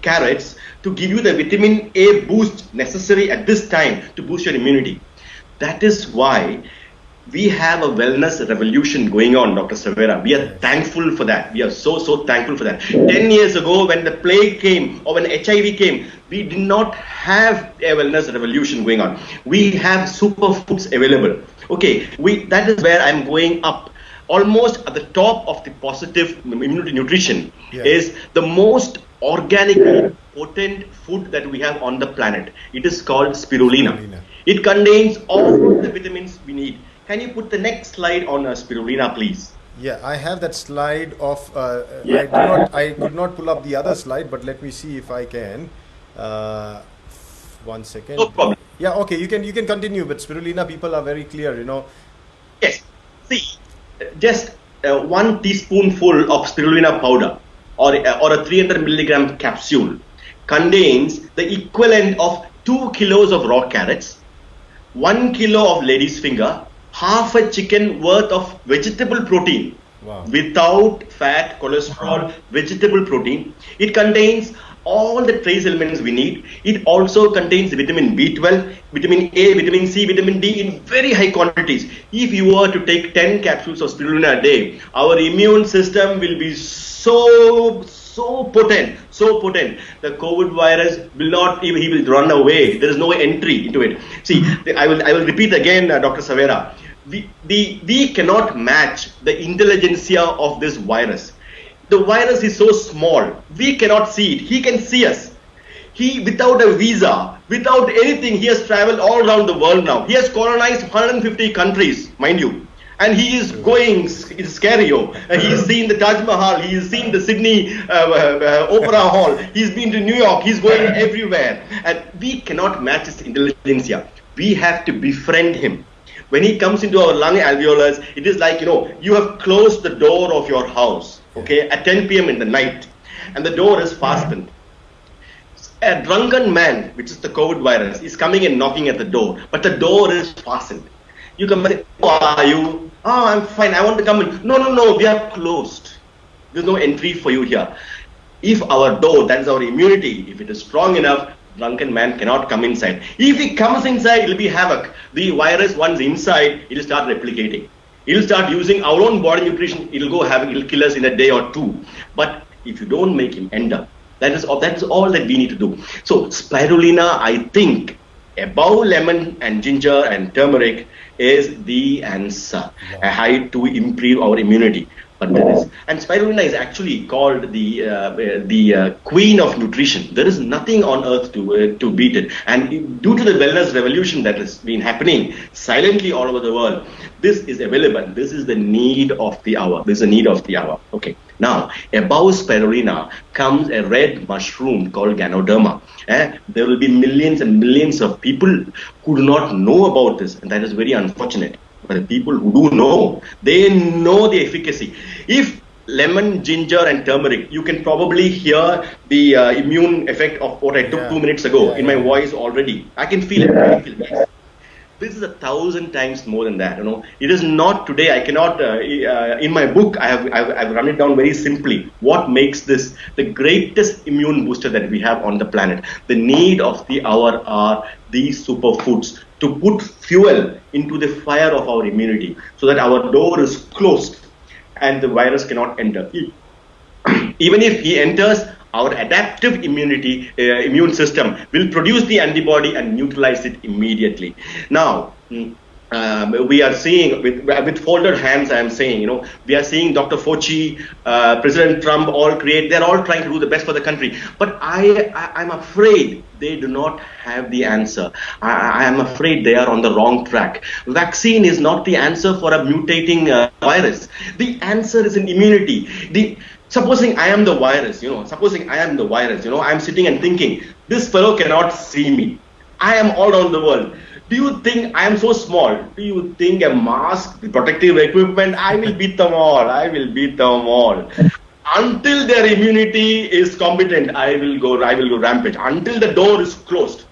carrots to give you the vitamin A boost necessary at this time to boost your immunity. That is why we have a wellness revolution going on, Dr. Savera. We are thankful for that. We are so thankful for that. 10 years ago, when the plague came or when HIV came, we did not have a wellness revolution going on. We have superfoods available. Okay, that is where I'm going up. Almost at the top of the positive immunity nutrition is the most organically potent food that we have on the planet. It is called spirulina. It contains all the vitamins we need. Can you put the next slide on spirulina, please? Yeah, I have that slide of. I could not pull up the other slide, but let me see if I can. 1 second. No problem. Yeah, okay. You can continue. But spirulina, people are very clear. Yes. See, just 1 teaspoonful of spirulina powder or a 300 milligram capsule contains the equivalent of 2 kilos of raw carrots, 1 kilo of lady's finger, half a chicken worth of vegetable protein. Wow. Without fat, cholesterol, vegetable protein. It contains all the trace elements we need. It also contains vitamin B12, vitamin A, vitamin C, vitamin D in very high quantities. If you were to take 10 capsules of spirulina a day, our immune system will be so potent. The COVID virus will not even, he will run away. There is no entry into it. See, I will repeat again, Dr. Savera. We cannot match the intelligentsia of this virus. The virus is so small, we cannot see it. He can see us. He, without a visa, without anything, he has traveled all around the world now. He has colonized 150 countries, mind you. And he is going, it's scary. He has seen the Taj Mahal, he has seen the Sydney Opera Hall, he's been to New York, he's going everywhere. And we cannot match his intelligentsia. We have to befriend him. When he comes into our lung alveolus, it is like, you have closed the door of your house, okay, at 10 p.m. in the night, and the door is fastened. A drunken man, which is the COVID virus, is coming and knocking at the door, but the door is fastened. You come and say, "Who are you?" "Oh, I'm fine, I want to come in." No, we are closed. There's no entry for you here. If our door, that is our immunity, if it is strong enough, drunken man cannot come inside. If he comes inside, it will be havoc. The virus, once inside, it will start replicating. It will start using our own body nutrition. It will go havoc. It will kill us in a day or two. But if you don't make him end up, that is all that we need to do. So spirulina, I think, above lemon and ginger and turmeric, is the answer. To improve our immunity. But there is, and spirulina is actually called the queen of nutrition. There is nothing on earth to beat it. And due to the wellness revolution that has been happening silently all over the world, this is available. This is the need of the hour. This is the need of the hour. Okay. Now, above spirulina comes a red mushroom called Ganoderma. There will be millions and millions of people who do not know about this, and that is very unfortunate. But the people who do know, they know the efficacy. If lemon, ginger and turmeric, you can probably hear the immune effect of what I took 2 minutes ago in my voice already. I can feel it. This is 1,000 times more than that. It is not today. I cannot. In my book, I've run it down very simply. What makes this the greatest immune booster that we have on the planet? The need of the hour are these superfoods to put fuel into the fire of our immunity, so that our door is closed and the virus cannot enter. Even if he enters, our adaptive immune system will produce the antibody and neutralize it immediately. Now, we are seeing with folded hands, I am saying, we are seeing Dr. Fauci, President Trump, they're all trying to do the best for the country. But I'm afraid they do not have the answer. I am afraid they are on the wrong track. Vaccine is not the answer for a mutating virus. The answer is in immunity. Supposing I am the virus, I'm sitting and thinking, this fellow cannot see me. I am all around the world. Do you think I am so small? Do you think a mask, the protective equipment, I will beat them all. Until their immunity is competent, I will go rampage. Until the door is closed.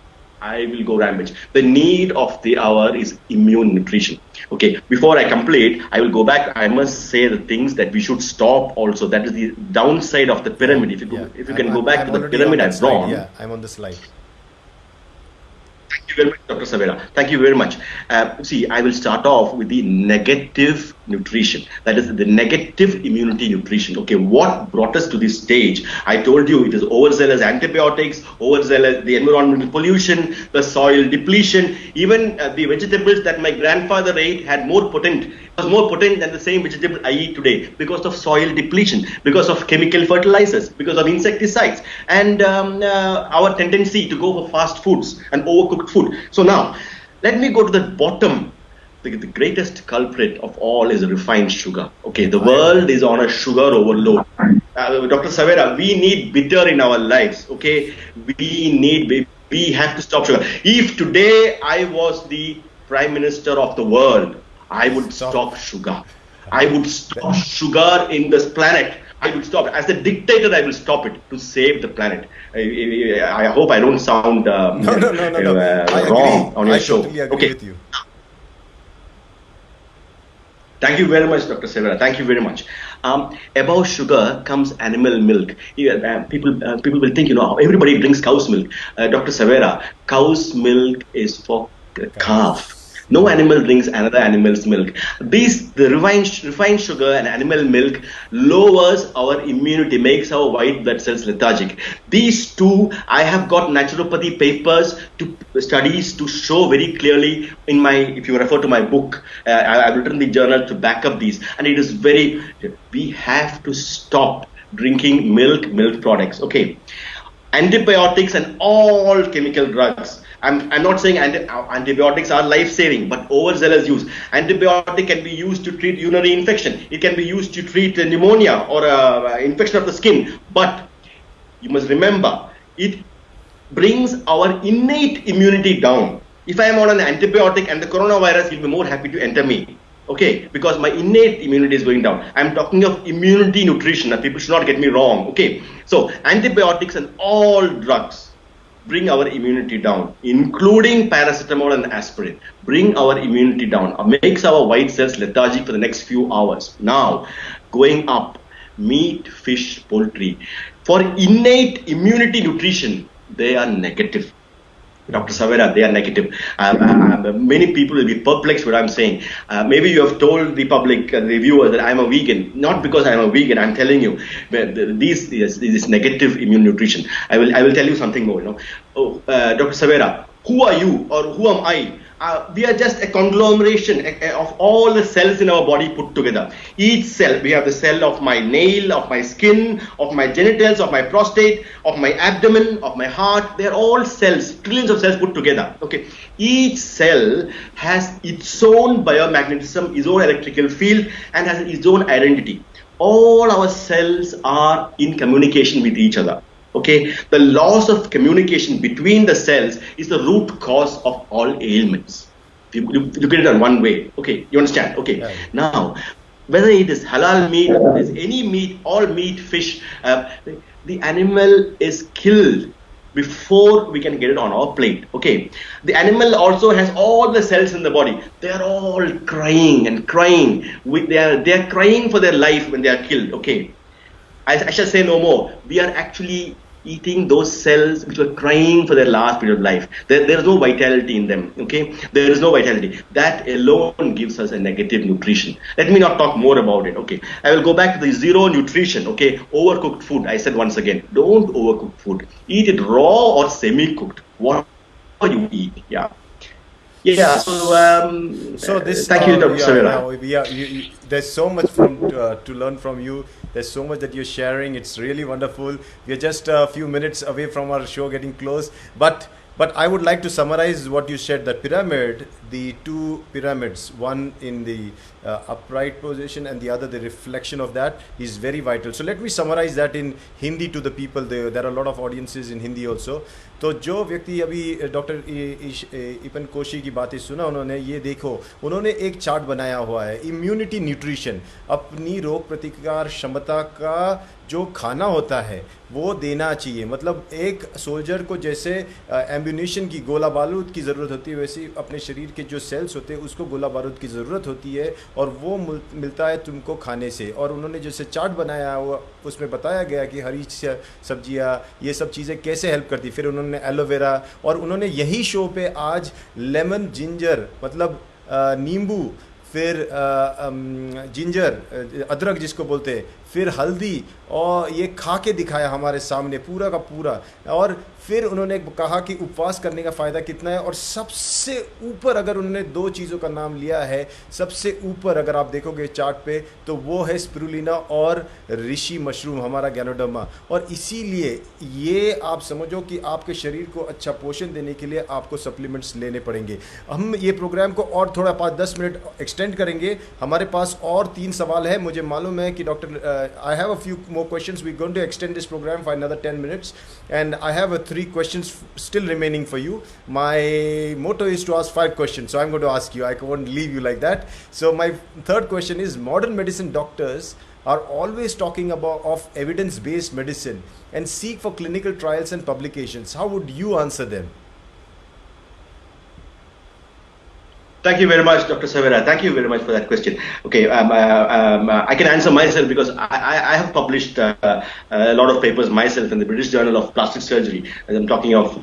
I will go rampage. The need of the hour is immune nutrition. Okay, before I complete, I will go back. I must say the things that we should stop also. That is the downside of the pyramid. If you can go back to the pyramid I've drawn. Yeah, I'm on the slide. Thank you very much, Dr. Savera. Thank you very much. See, I will start off with the negative nutrition. That is the negative immunity nutrition. Okay, what brought us to this stage? I told you it is overzealous antibiotics, overzealous the environmental pollution, the soil depletion, even the vegetables that my grandfather ate had more potent. Was more potent than the same vegetable I eat today because of soil depletion, because of chemical fertilizers, because of insecticides, and our tendency to go for fast foods and overcooked food. So now, let me go to the bottom. The greatest culprit of all is refined sugar. Okay, the world is on a sugar overload. Dr. Savera, we need bitter in our lives. Okay, we have to stop sugar. If today I was the Prime Minister of the world, I would stop sugar. I would stop sugar in this planet. I will stop it. As a dictator, I will stop it to save the planet. I hope I don't sound no. wrong on your show. I totally agree with you. Thank you very much, Dr. Savera. Thank you very much. Above sugar comes animal milk. People will think, everybody drinks cow's milk. Dr. Savera, cow's milk is for calf. No animal drinks another animal's milk. The refined sugar and animal milk lowers our immunity, makes our white blood cells lethargic. These two, I have got naturopathy papers, studies to show very clearly in if you refer to my book, I've written the journal to back up these. And it is we have to stop drinking milk products. Okay. Antibiotics and all chemical drugs. I'm not saying antibiotics are life-saving, but overzealous use. Antibiotic can be used to treat urinary infection. It can be used to treat pneumonia or infection of the skin. But you must remember, it brings our innate immunity down. If I am on an antibiotic and the coronavirus will be more happy to enter me. Okay, because my innate immunity is going down. I'm talking of immunity nutrition, and people should not get me wrong. Okay, so antibiotics and all drugs bring our immunity down, including paracetamol and aspirin. Bring our immunity down, makes our white cells lethargic for the next few hours. Now, going up, meat, fish, poultry. For innate immunity nutrition, they are negative. Dr. Savera, they are negative. Many people will be perplexed what I'm saying. Maybe you have told the public, the viewers, that I'm a vegan. Not because I'm a vegan, I'm telling you, this negative immune nutrition. I will tell you something more. Dr. Savera, who are you or who am I? We are just a conglomeration of all the cells in our body put together. Each cell, we have the cell of my nail, of my skin, of my genitals, of my prostate, of my abdomen, of my heart. They are all cells, trillions of cells put together. Okay, each cell has its own biomagnetism, its own electrical field, and has its own identity. All our cells are in communication with each other. Okay, the loss of communication between the cells is the root cause of all ailments. You look at it in one way. Okay, you understand? Okay, yeah. Now, whether it is halal meat, it is any meat, all meat, fish, the animal is killed before we can get it on our plate. Okay, the animal also has all the cells in the body. They are all crying and crying. They are crying for their life when they are killed. Okay. I shall say no more. We are actually eating those cells which were crying for their last period of life. There is no vitality in them. Okay, there is no vitality. That alone gives us a negative nutrition. Let me not talk more about it. Okay, I will go back to the zero nutrition. Okay, overcooked food. I said once again, don't overcook food. Eat it raw or semi-cooked. Whatever you eat. Yeah. Yeah. So this. Thank you, Dr. Savera. There's so much to learn from you. There's so much that you're sharing. It's really wonderful. We're just a few minutes away from our show getting close. But I would like to summarize what you said. The pyramid, the two pyramids, one in the upright position, and the other the reflection of that is very vital. So let me summarize that in Hindi to the people. There are a lot of audiences in Hindi also. तो जो व्यक्ति अभी doctor ईपन Koshi की बातें सुना, उन्होंने ये देखो, उन्होंने एक चार्ट बनाया हुआ है, इम्यूनिटी न्यूट्रिशन, अपनी रोग प्रतिकार क्षमता का जो खाना होता है वो देना चाहिए. मतलब एक सोल्जर को जैसे एम्यूनिशन की गोला बारूद की ज़रूरत होती है, वैसे अपने शरीर के जो सेल्स होते हैं उसको गोला बारूद की ज़रूरत होती है, और वो मिलता है तुमको खाने से. और उन्होंने जैसे चार्ट बनाया हुआ उसमें बताया गया कि हरी सब्जियां ये सब चीज़ें कैसे हेल्प करती. फिर उन्होंने एलोवेरा, और उन्होंने यही शो पे आज लेमन जिंजर मतलब नींबू, फिर जिंजर अदरक जिसको बोलते हैं, फिर हल्दी, और ये खा के दिखाया हमारे सामने पूरा का पूरा. और फिर उन्होंने कहा कि उपवास करने का फ़ायदा कितना है. और सबसे ऊपर अगर उन्होंने दो चीज़ों का नाम लिया है, सबसे ऊपर अगर आप देखोगे चार्ट पे तो वो है स्पिरुलिना और ऋषि मशरूम, हमारा गैनोडर्मा. और इसीलिए ये आप समझो कि आपके शरीर को अच्छा पोषण देने के लिए आपको सप्लीमेंट्स लेने पड़ेंगे. हम ये प्रोग्राम को और थोड़ा 5-10 मिनट एक्सटेंड करेंगे. हमारे पास और 3 सवाल है. मुझे मालूम है कि doctor I have a few more questions. We're going to extend this program for another 10 minutes, and I have 3 questions still remaining for you. My motto is to ask 5 questions, so I'm going to ask you. I won't leave you like that. So my third question is, modern medicine doctors are always talking about of evidence-based medicine and seek for clinical trials and publications. How would you answer them? Thank you very much, Dr. Savera. Thank you very much for that question. Okay, I can answer myself because I have published a lot of papers myself in the British Journal of Plastic Surgery. I'm talking of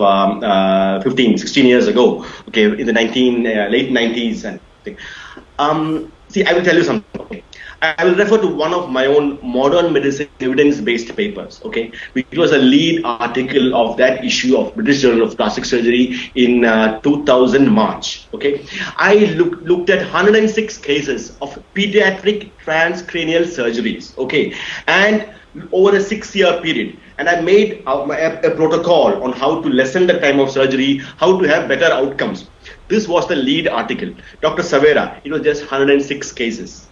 15, 16 years ago. Okay, in the late 90s. And see, I will tell you something. Okay. I will refer to one of my own modern medicine evidence-based papers, okay, which was a lead article of that issue of British Journal of Plastic Surgery in 2000 March, okay. I looked at 106 cases of pediatric transcranial surgeries, okay, and over a 6-year period, and I made a protocol on how to lessen the time of surgery, how to have better outcomes. This was the lead article. Dr. Savera, it was just 106 cases.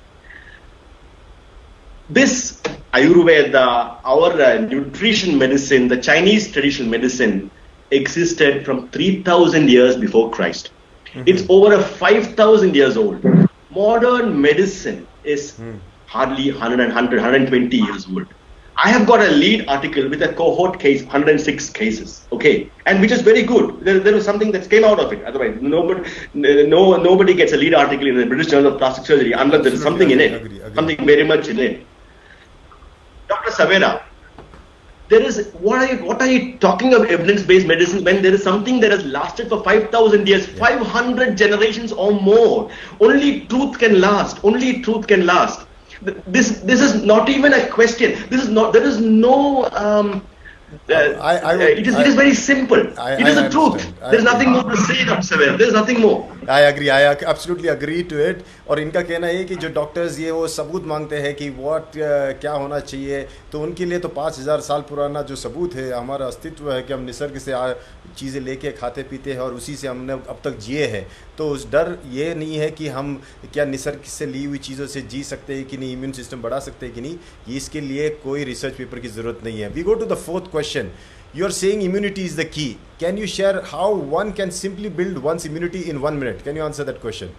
This Ayurveda, our nutrition medicine, the Chinese traditional medicine, existed from 3,000 years before Christ. It's over 5,000 years old. Modern medicine is hardly 120 years old. I have got a lead article with a cohort case, 106 cases, okay, and which is very good. There was something that came out of it. Otherwise, nobody gets a lead article in the British Journal of Plastic Surgery unless there is something in it, something very much in it. Dr. Savera, there is what are you talking of evidence-based medicine when there is something that has lasted for 5,000 years, 500 generations or more? Only truth can last. Only truth can last. This is not even a question. There is no. It is very simple. It is the truth. There is nothing more to say, Dr. Savera. There is nothing more. I agree. I absolutely agree to it. और इनका कहना है कि जो doctors ये वो सबूत मांगते हैं कि क्या होना चाहिए, तो उनके लिए तो 5,000 साल पुराना जो सबूत है, हमारा अस्तित्व है कि हम निसर्ग से चीज़ें लेके खाते पीते हैं और उसी से हमने अब तक जिए हैं. तो उस डर ये नहीं है कि हम क्या निसर्ग से ली हुई चीज़ों से जी सकते हैं कि नहीं, इम्यून सिस्टम बढ़ा सकते हैं कि नहीं, इसके लिए कोई रिसर्च पेपर की ज़रूरत नहीं है. We go to the 4th question. You are saying immunity is the key. Can you share how one can simply build one's immunity in 1 minute? Can you answer that question?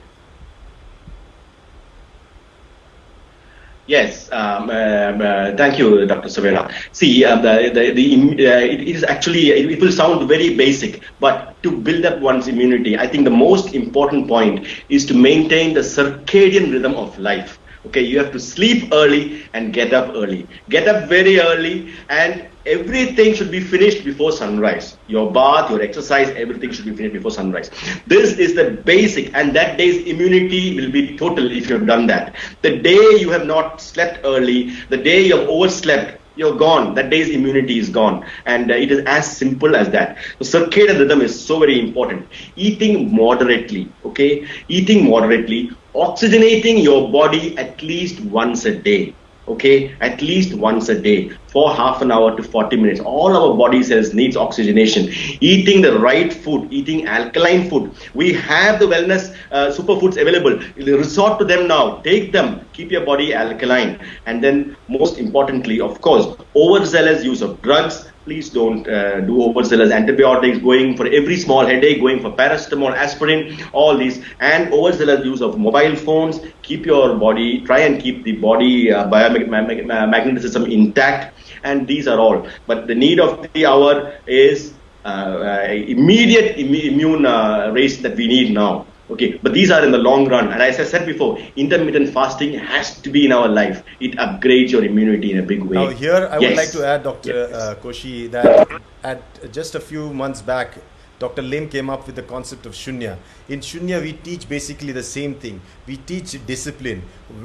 Yes, thank you, Dr. Savera. See, it is actually, it will sound very basic, but to build up one's immunity, I think the most important point is to maintain the circadian rhythm of life. Okay, you have to sleep early and get up early. Get up very early, and everything should be finished before sunrise. Your bath, your exercise, everything should be finished before sunrise. This is the basic, and that day's immunity will be total if you have done that. The day you have not slept early, the day you have overslept, you're gone. That day's immunity is gone, and it is as simple as that. So circadian rhythm is so very important. Eating moderately, okay? Eating moderately, oxygenating your body at least once a day. okay, at least once a day for half an hour to 40 minutes. All our body cells needs oxygenation. Eating the right food, eating alkaline food. We have the wellness superfoods available. Resort to them now. Take them. Keep your body alkaline. And then most importantly, of course, overzealous use of drugs. Please don't do overzealous antibiotics, going for every small headache, going for paracetamol, aspirin, all these, and overzealous use of mobile phones. Keep your body, try and keep the body biomagnetism intact, and these are all. But the need of the hour is immediate immune race that we need now. Okay, but these are in the long run. And as I said before, intermittent fasting has to be in our life. It upgrades your immunity in a big way. Now here I would like to add, Dr. Koshi, that at just a few months back, Dr. Lim came up with the concept of Shunya. In Shunya, we teach basically the same thing. We teach discipline,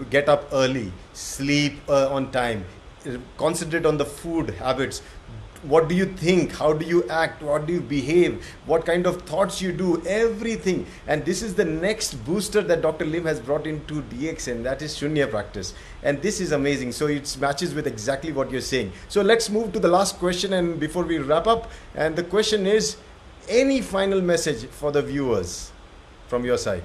get up early, sleep on time, concentrate on the food habits. What do you think? How do you act? What do you behave? What kind of thoughts you do? Everything. And this is the next booster that Dr. Lim has brought into DXN, that is Shunya practice. And this is amazing. So it matches with exactly what you're saying. So let's move to the last question, and before we wrap up. And the question is, any final message for the viewers from your side?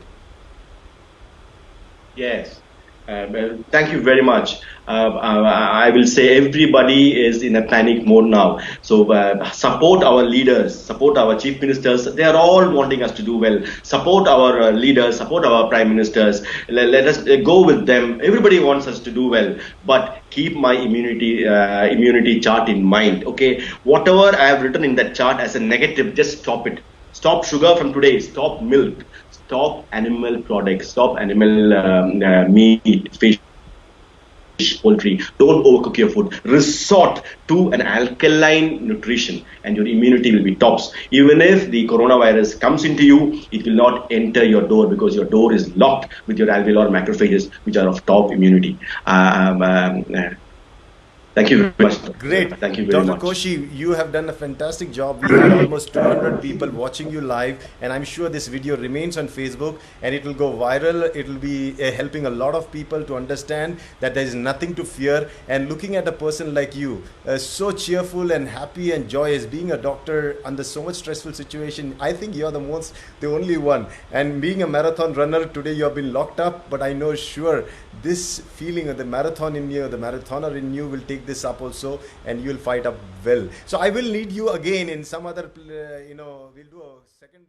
Yes. Thank you very much. I will say everybody is in a panic mode now. So support our leaders, support our chief ministers. They are all wanting us to do well. Support our leaders, support our prime ministers. Let us go with them. Everybody wants us to do well. But keep my immunity chart in mind. Okay, whatever I have written in that chart as a negative, just stop it. Stop sugar from today. Stop milk. Stop animal products, stop animal meat, fish, poultry. Don't overcook your food. Resort to an alkaline nutrition and your immunity will be tops. Even if the coronavirus comes into you, it will not enter your door because your door is locked with your alveolar macrophages, which are of top immunity. Thank you very much. Great. Thank you very much. Dr. Koshi, you have done a fantastic job. We had almost 200 people watching you live, and I'm sure this video remains on Facebook and it will go viral. It will be helping a lot of people to understand that there is nothing to fear. And looking at a person like you, so cheerful and happy and joyous, being a doctor under so much stressful situation, I think you're the only one. And being a marathon runner, today you have been locked up, but I know sure this feeling of the marathon in you, the marathoner in you will take this up also, and you will fight up well. So I will need you again in some other, we'll do a second